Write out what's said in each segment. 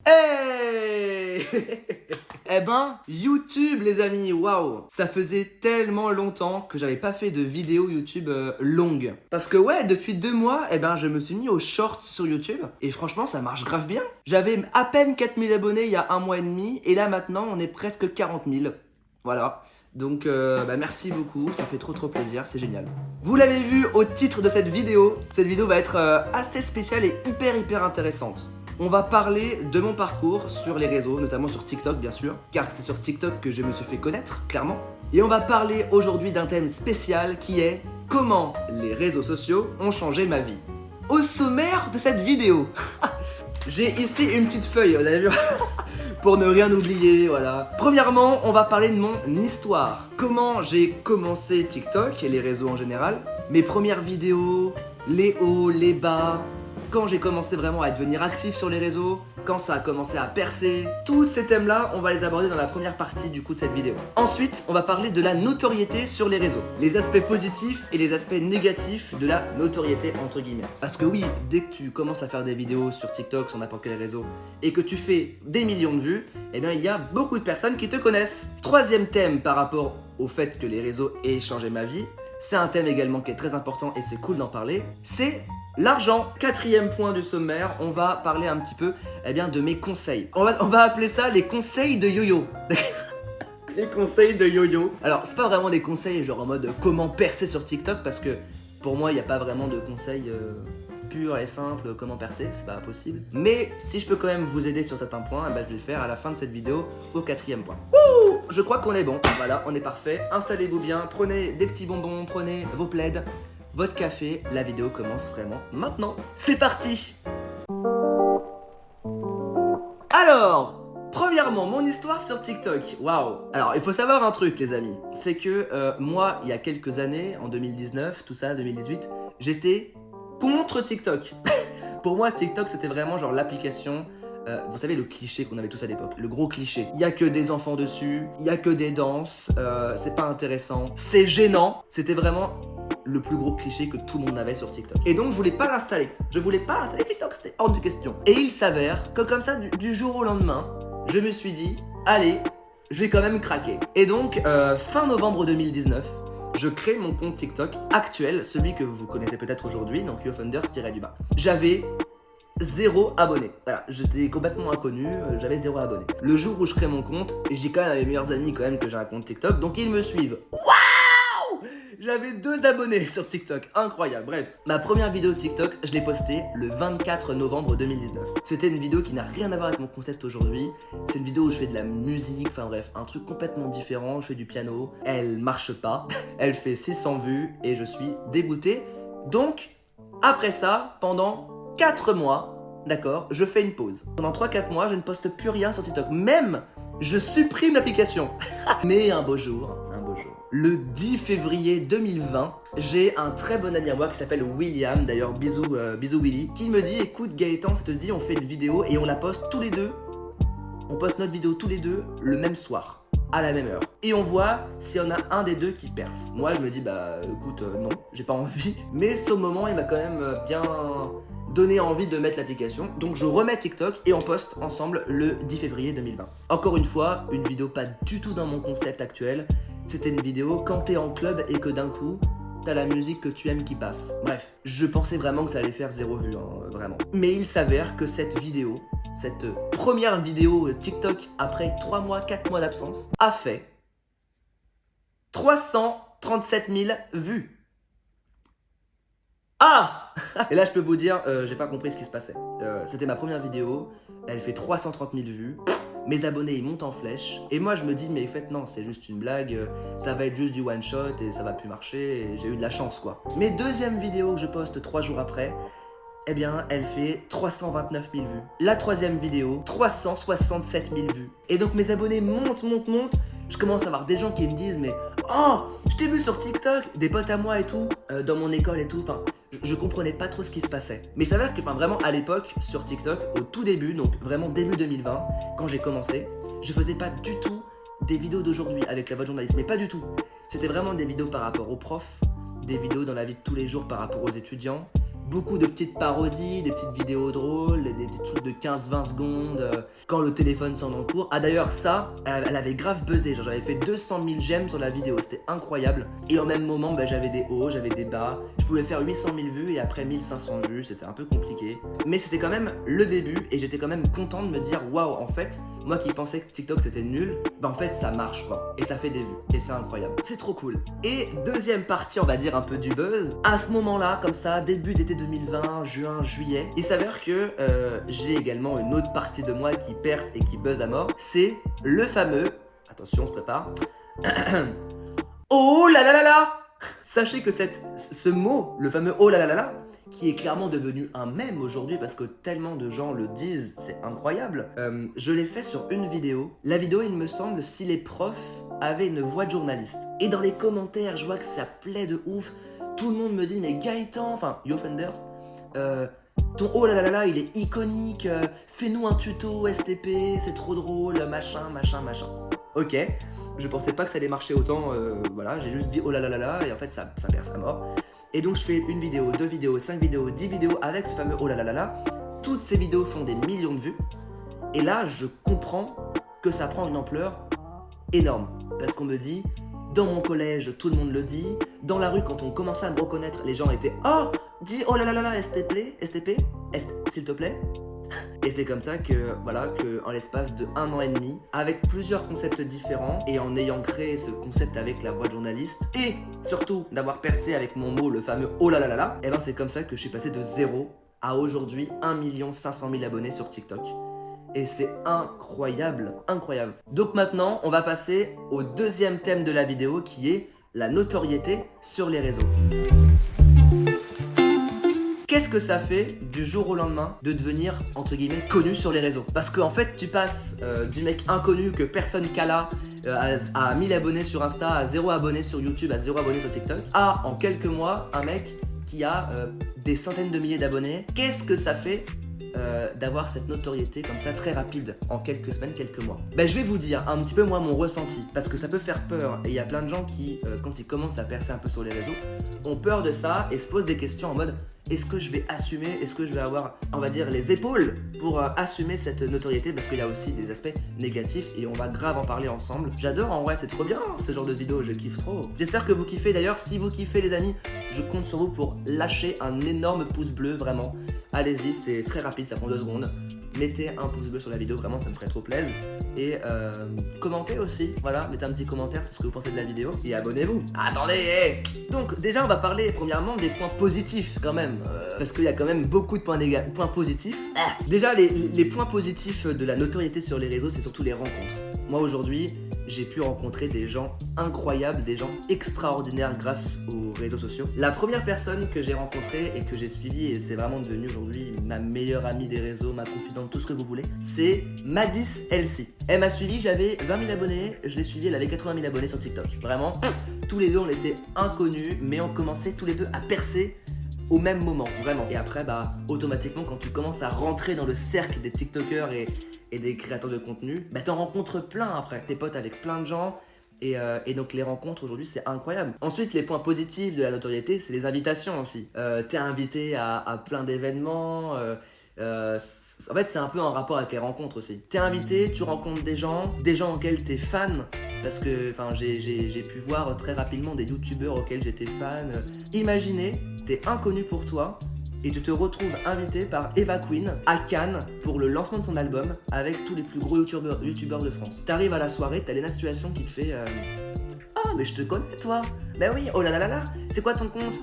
Hey Eh ben, YouTube les amis, waouh. Ça faisait tellement longtemps que j'avais pas fait de vidéo YouTube longue. Parce que ouais, depuis 2 mois, je me suis mis aux shorts sur YouTube. Et franchement, ça marche grave bien. J'avais à peine 4000 abonnés il y a 1 mois et demi. Et là maintenant, on est presque 40 000. Voilà. Donc merci beaucoup, ça fait trop plaisir, c'est génial. Vous l'avez vu au titre de cette vidéo va être assez spéciale et hyper intéressante. On va parler de mon parcours sur les réseaux, notamment sur TikTok bien sûr, car c'est sur TikTok que je me suis fait connaître, clairement. Et on va parler aujourd'hui d'un thème spécial qui est comment les réseaux sociaux ont changé ma vie. Au sommaire de cette vidéo, j'ai ici une petite feuille, vous avez vu pour ne rien oublier, voilà. Premièrement, on va parler de mon histoire. Comment j'ai commencé TikTok et les réseaux en général. Mes premières vidéos, les hauts, les bas. Quand j'ai commencé vraiment à devenir actif sur les réseaux, quand ça a commencé à percer. Tous ces thèmes-là, on va les aborder dans la première partie du coup de cette vidéo. Ensuite, on va parler de la notoriété sur les réseaux. Les aspects positifs et les aspects négatifs de la notoriété entre guillemets. Parce que oui, dès que tu commences à faire des vidéos sur TikTok, sur n'importe quel réseau, et que tu fais des millions de vues, il y a beaucoup de personnes qui te connaissent. Troisième thème par rapport au fait que les réseaux aient changé ma vie, c'est un thème également qui est très important et c'est cool d'en parler, c'est l'argent. Quatrième point du sommaire, on va parler un petit peu de mes conseils. On va appeler ça les conseils de yo-yo. Les conseils de yo-yo. Alors, c'est pas vraiment des conseils genre en mode comment percer sur TikTok parce que pour moi, il n'y a pas vraiment de conseils purs et simples comment percer, c'est pas possible. Mais si je peux quand même vous aider sur certains points, je vais le faire à la fin de cette vidéo au quatrième point. Ouh, je crois qu'on est bon. Voilà, on est parfait. Installez-vous bien, prenez des petits bonbons, prenez vos plaids, votre café, la vidéo commence vraiment maintenant. C'est parti! Alors, premièrement, mon histoire sur TikTok. Waouh! Alors, il faut savoir un truc, les amis. C'est que moi, il y a quelques années, en 2019, tout ça, 2018, j'étais contre TikTok. Pour moi, TikTok, c'était vraiment genre l'application... vous savez le cliché qu'on avait tous à l'époque, le gros cliché. Il y a que des enfants dessus, il y a que des danses, c'est pas intéressant, c'est gênant. C'était vraiment le plus gros cliché que tout le monde avait sur TikTok. Et donc je voulais pas l'installer. Je voulais pas installer TikTok, c'était hors de question. Et il s'avère que comme ça, du jour au lendemain, je me suis dit, allez, je vais quand même craquer. Et donc, fin novembre 2019, je crée mon compte TikTok actuel, celui que vous connaissez peut-être aujourd'hui, donc youfunders-du-bas. J'avais 0 abonné. Voilà, j'étais complètement inconnu, j'avais 0 abonné. Le jour où je crée mon compte, et je dis quand même à mes meilleurs amis quand même que j'ai un compte TikTok, donc ils me suivent. Waouh! J'avais 2 abonnés sur TikTok, incroyable. Bref, ma première vidéo TikTok, je l'ai postée le 24 novembre 2019. C'était une vidéo qui n'a rien à voir avec mon concept aujourd'hui. C'est une vidéo où je fais de la musique, enfin bref, un truc complètement différent. Je fais du piano, elle marche pas, elle fait 600 vues et je suis dégoûté. Donc, après ça, pendant 4 mois, d'accord, je fais une pause. Pendant 3-4 mois, je ne poste plus rien sur TikTok. Même, je supprime l'application. Mais un beau jour, le 10 février 2020, j'ai un très bon ami à moi qui s'appelle William, d'ailleurs bisous Willy, qui me dit écoute Gaëtan, ça te dit on fait une vidéo et on la poste tous les deux. On poste notre vidéo tous les deux le même soir, à la même heure. Et on voit s'il y en a un des deux qui perce. Moi je me dis écoute non, j'ai pas envie. Mais ce moment il m'a quand même bien donné envie de mettre l'application. Donc je remets TikTok et on poste ensemble le 10 février 2020. Encore une fois, une vidéo pas du tout dans mon concept actuel. C'était une vidéo quand t'es en club et que d'un coup, t'as la musique que tu aimes qui passe. Bref, je pensais vraiment que ça allait faire 0 vue, vraiment. Mais il s'avère que cette vidéo, cette première vidéo TikTok après 3 mois, 4 mois d'absence, a fait 337 000 vues. Ah! Et là, je peux vous dire, j'ai pas compris ce qui se passait. C'était ma première vidéo, elle fait 330 000 vues. Mes abonnés ils montent en flèche et moi je me dis mais en fait non c'est juste une blague, ça va être juste du one shot et ça va plus marcher et j'ai eu de la chance quoi. Mes deuxième vidéo que je poste 3 jours après, elle fait 329 000 vues. La troisième vidéo, 367 000 vues. Et donc mes abonnés montent. Je commence à avoir des gens qui me disent mais oh je t'ai vu sur TikTok, des potes à moi et tout, dans mon école et tout, enfin je comprenais pas trop ce qui se passait. Mais ça s'avère que vraiment à l'époque sur TikTok, au tout début, donc vraiment début 2020, quand j'ai commencé, je faisais pas du tout des vidéos d'aujourd'hui avec la voix de journaliste, mais pas du tout. C'était vraiment des vidéos par rapport aux profs, des vidéos dans la vie de tous les jours par rapport aux étudiants, beaucoup de petites parodies, des petites vidéos drôles, des trucs de 15-20 secondes, quand le téléphone sonne en cours. Ah d'ailleurs ça, elle avait grave buzzé, genre j'avais fait 200 000 j'aime sur la vidéo, c'était incroyable. Et en même moment, bah, j'avais des hauts, j'avais des bas, je pouvais faire 800 000 vues et après 1500 vues, c'était un peu compliqué. Mais c'était quand même le début et j'étais quand même content de me dire waouh, en fait, moi qui pensais que TikTok c'était nul, bah en fait ça marche quoi, et ça fait des vues, et c'est incroyable, c'est trop cool. Et deuxième partie, on va dire un peu du buzz, à ce moment-là, comme ça, début d'été 2020, juin, juillet, il s'avère que j'ai également une autre partie de moi qui perce et qui buzz à mort, c'est le fameux, attention on se prépare, oh là là là là. Sachez que ce mot, le fameux oh là là là là, qui est clairement devenu un mème aujourd'hui parce que tellement de gens le disent, c'est incroyable. Je l'ai fait sur une vidéo. La vidéo, il me semble, si les profs avaient une voix de journaliste. Et dans les commentaires, je vois que ça plaît de ouf. Tout le monde me dit, mais Gaëtan, enfin, Yofenders, ton oh là là là là, il est iconique, fais-nous un tuto STP, c'est trop drôle, machin, machin, machin. Ok, je pensais pas que ça allait marcher autant, voilà, j'ai juste dit oh là là là là, et en fait ça perce à mort. Et donc je fais une vidéo, 2 vidéos, 5 vidéos, 10 vidéos avec ce fameux oh là là là là. Toutes ces vidéos font des millions de vues. Et là, je comprends que ça prend une ampleur énorme. Parce qu'on me dit, dans mon collège, tout le monde le dit. Dans la rue, quand on commençait à me reconnaître, les gens étaient oh, dis oh là là là là, STP, s'il te plaît. Et c'est comme ça que, voilà, que en l'espace de 1 an et demi, avec plusieurs concepts différents, et en ayant créé ce concept avec la voix de journaliste, et surtout d'avoir percé avec mon mot, le fameux oh là là là là, et ben c'est comme ça que je suis passé de 0 à aujourd'hui 1 500 000 abonnés sur TikTok. Et c'est incroyable, incroyable. Donc maintenant, on va passer au deuxième thème de la vidéo qui est la notoriété sur les réseaux. Qu'est-ce que ça fait du jour au lendemain de devenir, entre guillemets, connu sur les réseaux? Parce qu'en fait, tu passes du mec inconnu que personne cala à 1000 abonnés sur Insta, à 0 abonnés sur YouTube, à 0 abonnés sur TikTok, à, en quelques mois, un mec qui a des centaines de milliers d'abonnés. Qu'est-ce que ça fait d'avoir cette notoriété comme ça très rapide en quelques semaines, quelques mois? Ben, je vais vous dire un petit peu moi mon ressenti, parce que ça peut faire peur et il y a plein de gens qui, quand ils commencent à percer un peu sur les réseaux, ont peur de ça et se posent des questions en mode est-ce que je vais assumer, est-ce que je vais avoir, on va dire, les épaules pour assumer cette notoriété, parce qu'il y a aussi des aspects négatifs et on va grave en parler ensemble. J'adore, en vrai c'est trop bien ce genre de vidéo, je kiffe trop. J'espère que vous kiffez. D'ailleurs, si vous kiffez les amis, je compte sur vous pour lâcher un énorme pouce bleu, vraiment. Allez-y, c'est très rapide, ça prend 2 secondes. Mettez un pouce bleu sur la vidéo, vraiment ça me ferait trop plaisir. Et commentez aussi, voilà, mettez un petit commentaire sur ce que vous pensez de la vidéo. Et abonnez-vous. Attendez, hey. Donc déjà on va parler premièrement des points positifs quand même. Parce qu'il y a quand même beaucoup de points positifs. Déjà les points positifs de la notoriété sur les réseaux, c'est surtout les rencontres. Moi aujourd'hui, j'ai pu rencontrer des gens incroyables, des gens extraordinaires grâce aux réseaux sociaux. La première personne que j'ai rencontrée et que j'ai suivie, et c'est vraiment devenu aujourd'hui ma meilleure amie des réseaux, ma confidente, tout ce que vous voulez, c'est Madis Elsie. Elle m'a suivi, j'avais 20 000 abonnés, je l'ai suivi, elle avait 80 000 abonnés sur TikTok. Vraiment, tous les deux on était inconnus, mais on commençait tous les deux à percer au même moment, vraiment. Et après, bah, automatiquement, quand tu commences à rentrer dans le cercle des TikTokers et des créateurs de contenu, bah t'en rencontres plein après. T'es potes avec plein de gens et donc les rencontres aujourd'hui c'est incroyable. Ensuite les points positifs de la notoriété, c'est les invitations aussi. T'es invité à plein d'événements. En fait c'est un peu en rapport avec les rencontres aussi. T'es invité, tu rencontres des gens auxquels t'es fan. Parce que j'ai pu voir très rapidement des youtubeurs auxquels j'étais fan. Imaginez, t'es inconnu pour toi et tu te retrouves invité par Eva Queen à Cannes pour le lancement de son album avec tous les plus gros youtubeurs de France. T'arrives à la soirée, t'as Léna Situation qui te fait oh mais je te connais toi. Ben oui, oh là là là là, c'est quoi ton compte?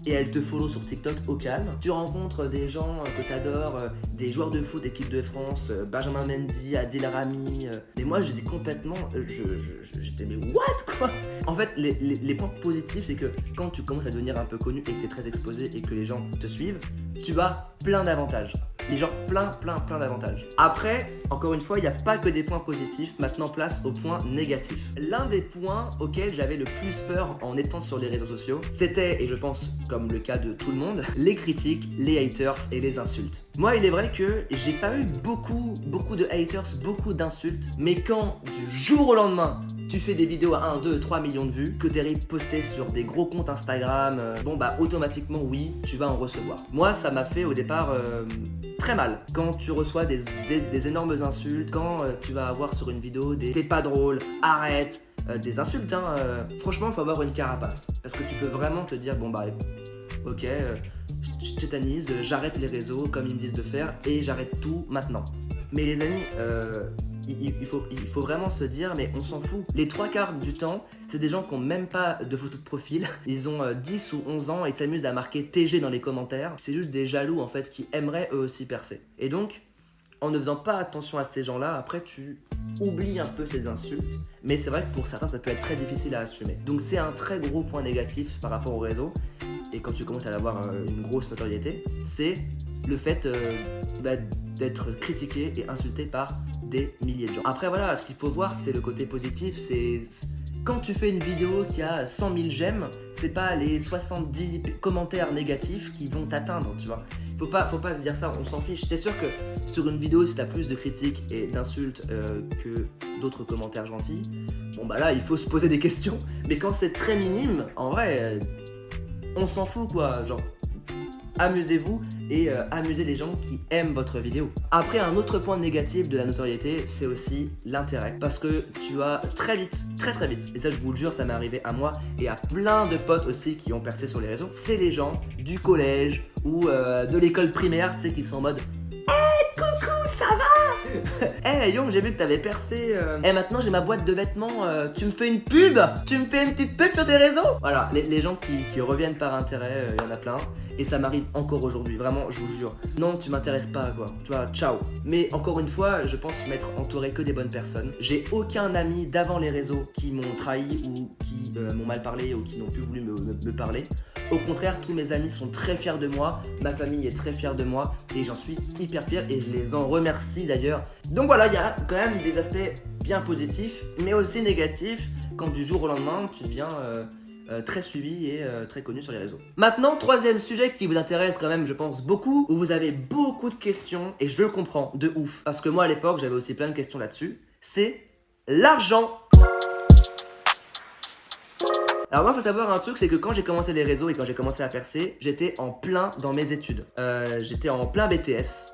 Et elle te follow sur TikTok au calme. Tu rencontres des gens que t'adores, des joueurs de foot d'équipe de France, Benjamin Mendy, Adil Rami. Mais moi j'étais complètement, j'étais mais what quoi. En fait les points positifs c'est que quand tu commences à devenir un peu connu et que t'es très exposé et que les gens te suivent, tu as plein d'avantages. Mais genre plein d'avantages. Après, encore une fois, il n'y a pas que des points positifs. Maintenant, place aux points négatifs. L'un des points auxquels j'avais le plus peur en étant sur les réseaux sociaux, c'était, et je pense comme le cas de tout le monde, les critiques, les haters et les insultes. Moi, il est vrai que j'ai pas eu beaucoup de haters, beaucoup d'insultes, mais quand du jour au lendemain, tu fais des vidéos à 1, 2, 3 millions de vues, que t'es posté sur des gros comptes Instagram, bon bah automatiquement oui, tu vas en recevoir. Moi ça m'a fait au départ très mal quand tu reçois des énormes insultes, quand tu vas avoir sur une vidéo des t'es pas drôle, arrête, des insultes hein, franchement il faut avoir une carapace parce que tu peux vraiment te dire bon bah ok, je tétanise, j'arrête les réseaux comme ils me disent de faire et j'arrête tout maintenant. Mais les amis, il faut vraiment se dire, mais on s'en fout. Les 3/4 du temps, c'est des gens qui n'ont même pas de photo de profil. Ils ont 10 ou 11 ans et s'amusent à marquer TG dans les commentaires. C'est juste des jaloux en fait qui aimeraient eux aussi percer. Et donc, en ne faisant pas attention à ces gens-là, après tu oublies un peu ces insultes. Mais c'est vrai que pour certains, ça peut être très difficile à assumer. Donc c'est un très gros point négatif par rapport au réseau. Et quand tu commences à avoir une grosse notoriété, c'est le fait d'être critiqué et insulté par des milliers de gens. Après voilà, ce qu'il faut voir c'est le côté positif, c'est quand tu fais une vidéo qui a 100 000 j'aime, c'est pas les 70 commentaires négatifs qui vont t'atteindre, tu vois. Faut pas se dire ça, on s'en fiche. C'est sûr que sur une vidéo, si t'as plus de critiques et d'insultes que d'autres commentaires gentils, bon bah là il faut se poser des questions. Mais quand c'est très minime, en vrai, on s'en fout quoi, genre amusez-vous et amusez les gens qui aiment votre vidéo. Après, un autre point négatif de la notoriété, c'est aussi l'intérêt. Parce que tu as très vite, et ça je vous le jure, ça m'est arrivé à moi et à plein de potes aussi qui ont percé sur les réseaux, c'est les gens du collège ou de l'école primaire, tu sais, qui sont en mode coucou, ça va? Hey Young, j'ai vu que t'avais percé. Maintenant j'ai ma boîte de vêtements. Tu me fais une pub? Tu me fais une petite pub sur tes réseaux? Voilà, les gens qui reviennent par intérêt, il y en a plein. Et ça m'arrive encore aujourd'hui, vraiment, je vous jure. Non, tu m'intéresses pas, quoi. Tu vois, ciao. Mais encore une fois, je pense m'être entouré que des bonnes personnes. J'ai aucun ami d'avant les réseaux qui m'ont trahi ou qui m'ont mal parlé ou qui n'ont plus voulu me parler. Au contraire, tous mes amis sont très fiers de moi, ma famille est très fière de moi et j'en suis hyper fier et je les en remercie d'ailleurs. Donc voilà, il y a quand même des aspects bien positifs, mais aussi négatifs quand du jour au lendemain tu deviens très suivi et très connu sur les réseaux. Maintenant, troisième sujet qui vous intéresse quand même, je pense, beaucoup, où vous avez beaucoup de questions et je le comprends de ouf. Parce que moi à l'époque, j'avais aussi plein de questions là-dessus, c'est l'argent. Alors moi, il faut savoir un truc, c'est que quand j'ai commencé les réseaux et quand j'ai commencé à percer, j'étais en plein dans mes études. J'étais en plein BTS,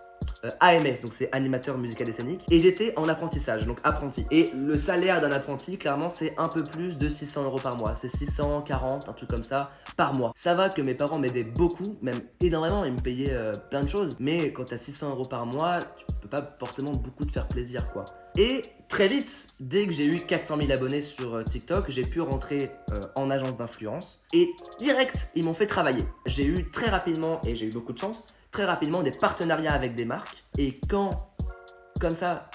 AMS, donc c'est animateur musical et scénique, et j'étais en apprentissage, donc apprenti. Et le salaire d'un apprenti, clairement, c'est un peu plus de 600 € par mois. C'est 640, un truc comme ça, par mois. Ça va que mes parents m'aidaient beaucoup, même énormément, ils me payaient plein de choses. Mais quand t'as 600 € par mois, tu peux pas forcément beaucoup te faire plaisir, quoi. Et très vite, dès que j'ai eu 400 000 abonnés sur TikTok, j'ai pu rentrer en agence d'influence. Et direct, ils m'ont fait travailler. J'ai eu très rapidement, et j'ai eu beaucoup de chance, très rapidement des partenariats avec des marques. Et quand, comme ça,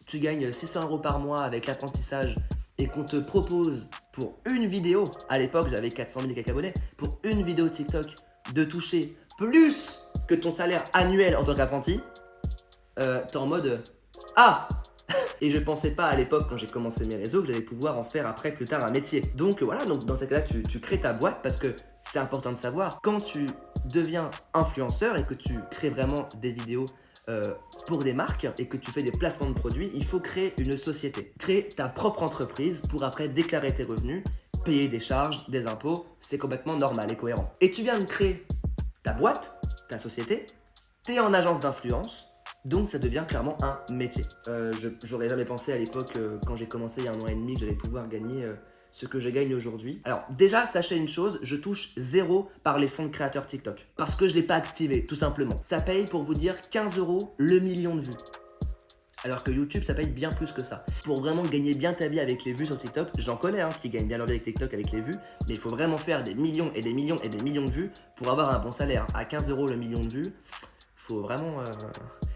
tu gagnes 600 € par mois avec l'apprentissage et qu'on te propose pour une vidéo, à l'époque j'avais 400 000 et quelques abonnés, pour une vidéo TikTok, de toucher plus que ton salaire annuel en tant qu'apprenti, t'es en mode ah. Et je pensais pas à l'époque quand j'ai commencé mes réseaux que j'allais pouvoir en faire après plus tard un métier. Donc voilà, donc dans ces cas-là tu crées ta boîte parce que c'est important de savoir, quand tu deviens influenceur et que tu crées vraiment des vidéos pour des marques et que tu fais des placements de produits, il faut créer une société. Créer ta propre entreprise pour après déclarer tes revenus, payer des charges, des impôts, c'est complètement normal et cohérent. Et tu viens de créer ta boîte, ta société, t'es en agence d'influence, donc ça devient clairement un métier. J'aurais jamais pensé à l'époque, quand j'ai commencé il y a 1 an et demi, que j'allais pouvoir gagner ce que je gagne aujourd'hui. Alors déjà, sachez une chose, je touche 0 par les fonds de créateurs TikTok. Parce que je ne l'ai pas activé, tout simplement. Ça paye, pour vous dire, 15 € le million de vues. Alors que YouTube, ça paye bien plus que ça. Pour vraiment gagner bien ta vie avec les vues sur TikTok, j'en connais qui gagnent bien leur vie avec TikTok avec les vues, mais il faut vraiment faire des millions et des millions et des millions de vues pour avoir un bon salaire. À 15 € le million de vues, faut vraiment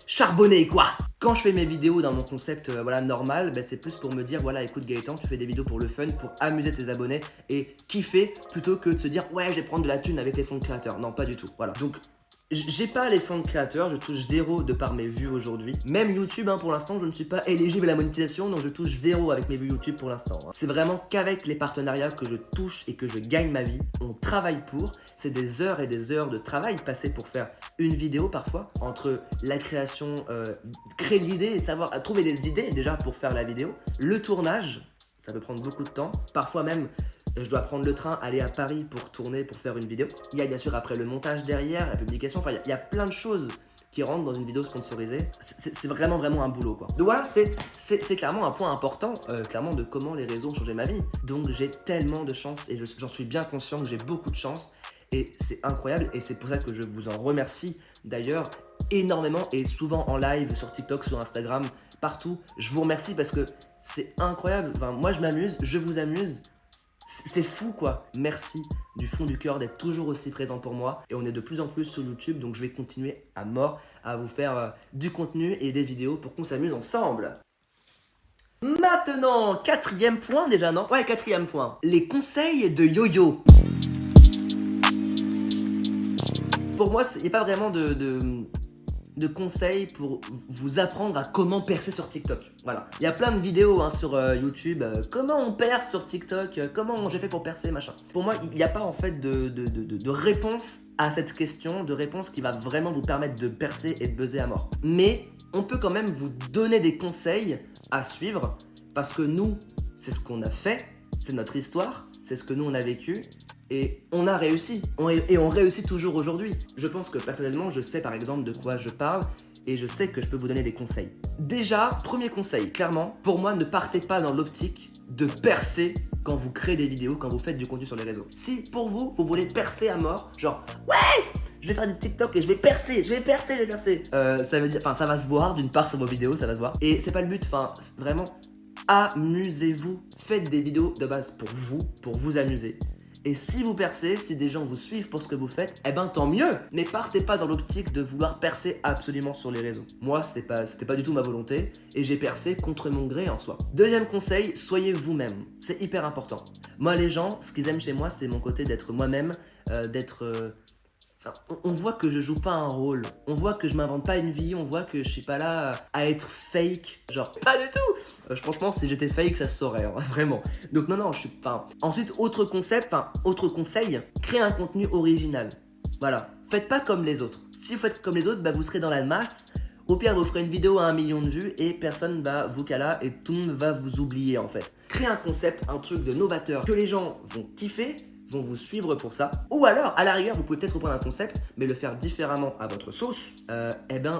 charbonner quoi. Quand je fais mes vidéos dans mon concept voilà, normal, c'est plus pour me dire voilà, écoute Gaëtan, tu fais des vidéos pour le fun, pour amuser tes abonnés et kiffer, plutôt que de se dire ouais, je vais prendre de la thune avec les fonds de créateurs. Non, pas du tout. Voilà. Donc j'ai pas les fonds de créateurs, je touche 0 de par mes vues aujourd'hui. Même YouTube, pour l'instant, je ne suis pas éligible à la monétisation, donc je touche 0 avec mes vues YouTube pour l'instant. C'est vraiment qu'avec les partenariats que je touche et que je gagne ma vie. On travaille pour, c'est des heures et des heures de travail passées pour faire une vidéo parfois, entre la création, créer l'idée et savoir trouver des idées déjà pour faire la vidéo, le tournage. ça peut prendre beaucoup de temps. Parfois même, je dois prendre le train, aller à Paris pour tourner, pour faire une vidéo. Il y a bien sûr après le montage derrière, la publication, enfin il y a plein de choses qui rentrent dans une vidéo sponsorisée. C'est vraiment un boulot quoi. Donc voilà, c'est clairement un point important, clairement de comment les réseaux ont changé ma vie. Donc j'ai tellement de chance et j'en suis bien conscient que j'ai beaucoup de chance. Et c'est incroyable et c'est pour ça que je vous en remercie d'ailleurs énormément et souvent en live sur TikTok, sur Instagram, partout. Je vous remercie parce que c'est incroyable. Enfin, moi je m'amuse, je vous amuse. C'est fou quoi. Merci du fond du cœur d'être toujours aussi présent pour moi. Et on est de plus en plus sur YouTube, donc je vais continuer à mort à vous faire du contenu et des vidéos pour qu'on s'amuse ensemble. Maintenant, quatrième point déjà, non? Ouais, quatrième point. Les conseils de Yo-Yo. Pour moi, il n'y a pas vraiment de conseils pour vous apprendre à comment percer sur TikTok. Voilà. Il y a plein de vidéos sur YouTube. Comment on perce sur TikTok, comment j'ai fait pour percer, machin. Pour moi, il n'y a pas en fait de réponse à cette question, de réponse qui va vraiment vous permettre de percer et de buzzer à mort. Mais on peut quand même vous donner des conseils à suivre parce que nous, c'est ce qu'on a fait, c'est notre histoire, c'est ce que nous on a vécu. Et on a réussi, et on réussit toujours aujourd'hui. Je pense que personnellement, je sais par exemple de quoi je parle, et je sais que je peux vous donner des conseils. Déjà, premier conseil, clairement, pour moi, ne partez pas dans l'optique de percer quand vous créez des vidéos, quand vous faites du contenu sur les réseaux. Si pour vous, vous voulez percer à mort, genre, ouais, je vais faire des TikTok et je vais percer. Ça veut dire, enfin, ça va se voir, d'une part sur vos vidéos, ça va se voir. Et c'est pas le but, enfin, vraiment, amusez-vous. Faites des vidéos de base pour vous amuser. Et si vous percez, si des gens vous suivent pour ce que vous faites, eh ben tant mieux. Mais partez pas dans l'optique de vouloir percer absolument sur les réseaux. Moi, c'était pas du tout ma volonté et j'ai percé contre mon gré en soi. Deuxième conseil, soyez vous-même. C'est hyper important. Moi, les gens, ce qu'ils aiment chez moi, c'est mon côté d'être moi-même, on voit que je joue pas un rôle, on voit que je m'invente pas une vie, on voit que je suis pas là à être fake, genre pas du tout. Franchement, si j'étais fake, ça se saurait, hein, vraiment. Donc non, je suis pas. Ensuite, autre conseil, créez un contenu original. Voilà, faites pas comme les autres. Si vous faites comme les autres, bah, vous serez dans la masse. Au pire, vous ferez une vidéo à 1 million de vues et personne va vous cala et tout le monde va vous oublier en fait. Créez un concept, un truc de novateur que les gens vont kiffer, vont vous suivre pour ça. Ou alors, à la rigueur, vous pouvez peut-être reprendre un concept, mais le faire différemment à votre sauce. Eh ben,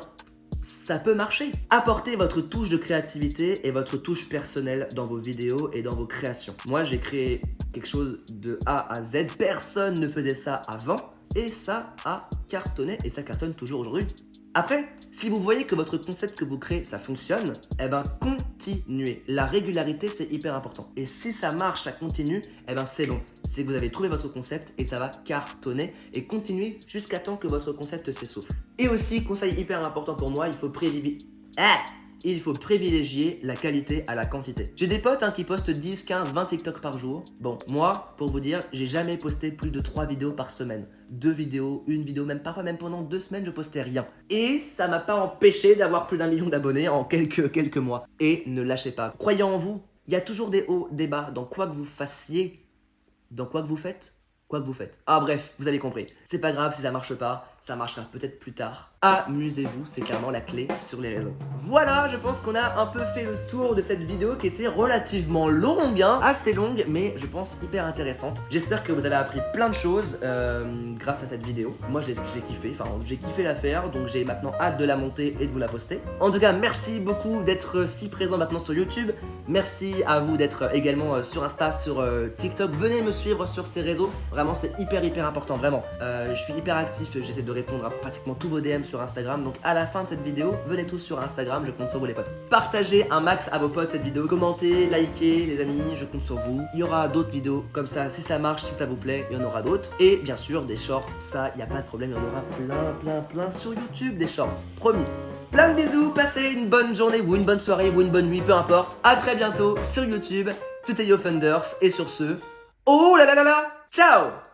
ça peut marcher. Apportez votre touche de créativité et votre touche personnelle dans vos vidéos et dans vos créations. Moi, j'ai créé quelque chose de A à Z. Personne ne faisait ça avant et ça a cartonné et ça cartonne toujours aujourd'hui. Après, si vous voyez que votre concept que vous créez, ça fonctionne, eh ben continuez. La régularité, c'est hyper important. Et si ça marche, ça continue, eh ben c'est bon. C'est que vous avez trouvé votre concept et ça va cartonner et continuez jusqu'à temps que votre concept s'essouffle. Et aussi, conseil hyper important pour moi, il faut privilégier la qualité à la quantité. J'ai des potes qui postent 10, 15, 20 TikTok par jour. Bon, moi, pour vous dire, j'ai jamais posté plus de 3 vidéos par semaine. 2 vidéos, 1 vidéo, parfois même pendant 2 semaines, je postais rien. Et ça m'a pas empêché d'avoir plus d'1 million d'abonnés en quelques mois. Et ne lâchez pas. Croyez en vous. Il y a toujours des hauts, des bas. Dans quoi que vous fassiez, dans quoi que vous faites, quoi que vous faites. Ah bref, vous avez compris. C'est pas grave si ça marche pas, ça marchera peut-être plus tard. Amusez-vous, c'est clairement la clé sur les réseaux. Voilà, je pense qu'on a un peu fait le tour de cette vidéo qui était relativement longue, assez longue, mais je pense hyper intéressante. J'espère que vous avez appris plein de choses grâce à cette vidéo. Moi, je l'ai kiffé, j'ai kiffé la faire, donc j'ai maintenant hâte de la monter et de vous la poster. En tout cas, merci beaucoup d'être si présent maintenant sur YouTube. Merci à vous d'être également sur Insta, sur TikTok. Venez me suivre sur ces réseaux. Vraiment, c'est hyper important, vraiment. Je suis hyper actif, j'essaie de répondre à pratiquement tous vos DM sur Instagram. Donc à la fin de cette vidéo, venez tous sur Instagram, je compte sur vous les potes. Partagez un max à vos potes cette vidéo, commentez, likez les amis, je compte sur vous. Il y aura d'autres vidéos comme ça, si ça marche, si ça vous plaît, il y en aura d'autres. Et bien sûr, des shorts, ça, il n'y a pas de problème, il y en aura plein sur YouTube, des shorts, promis. Plein de bisous, passez une bonne journée ou une bonne soirée ou une bonne nuit, peu importe. À très bientôt sur YouTube, c'était YoFunders et sur ce, oh là là là là, ciao!